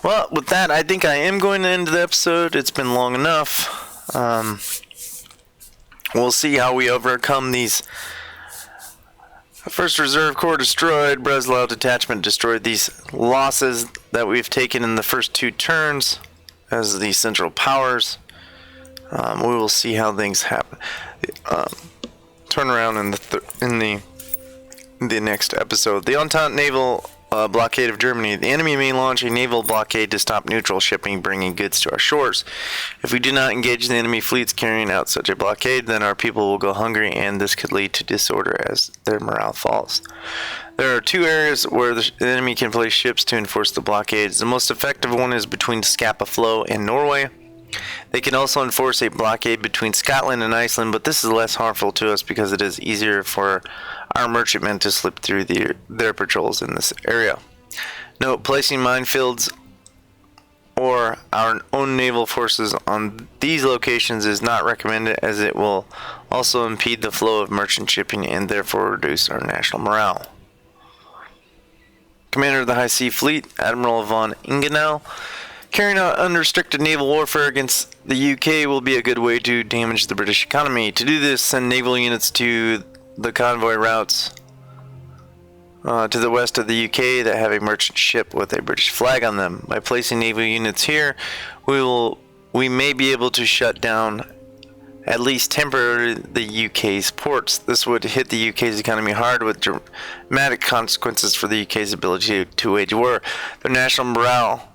Well, with that, I think I am going to end the episode. It's been long enough. We'll see how we overcome these. First Reserve Corps destroyed. Breslau detachment destroyed these losses that we've taken in the first 2 turns as the Central Powers. We will see how things happen. Turn around in the next episode. The Entente naval blockade of Germany. The enemy may launch a naval blockade to stop neutral shipping bringing goods to our shores. If we do not engage the enemy fleets carrying out such a blockade, then our people will go hungry, and this could lead to disorder as their morale falls. There are 2 areas where the enemy can place ships to enforce the blockades. The most effective one is between Scapa Flow and Norway. They can also enforce a blockade between Scotland and Iceland, but this is less harmful to us because it is easier for our merchantmen to slip through their patrols in this area. Note, placing minefields or our own naval forces on these locations is not recommended, as it will also impede the flow of merchant shipping and therefore reduce our national morale. Commander of the High Sea Fleet, Admiral von Ingenau. Carrying out unrestricted naval warfare against the UK will be a good way to damage the British economy. To do this, send naval units to the convoy routes to the west of the UK that have a merchant ship with a British flag on them. By placing naval units here, we may be able to shut down, at least temporarily, the UK's ports. This would hit the UK's economy hard, with dramatic consequences for the UK's ability to wage war. Their national morale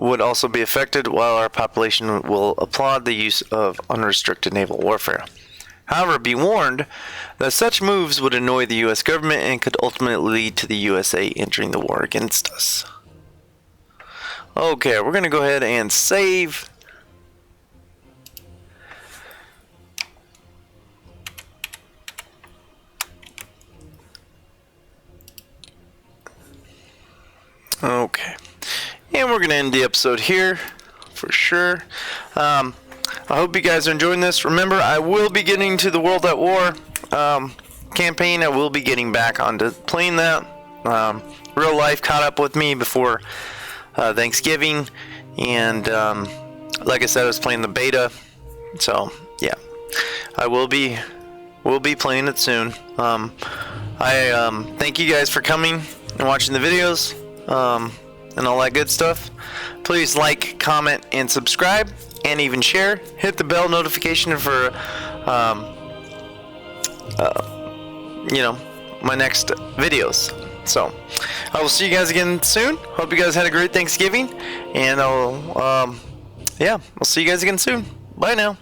would also be affected, while our population will applaud the use of unrestricted naval warfare. However, be warned that such moves would annoy the US government and could ultimately lead to the USA entering the war against us. Okay, we're going to go ahead and save. Okay. And we're going to end the episode here, for sure. I hope you guys are enjoying this. Remember, I will be getting to the World at War campaign. I will be getting back onto playing that. Real Life caught up with me before Thanksgiving. And like I said, I was playing the beta. So, yeah. I will be playing it soon. I thank you guys for coming and watching the videos. And all that good stuff. Please like, comment, and subscribe, and even share. Hit the bell notification for, my next videos. So, I will see you guys again soon. Hope you guys had a great Thanksgiving, and I'll see you guys again soon. Bye now.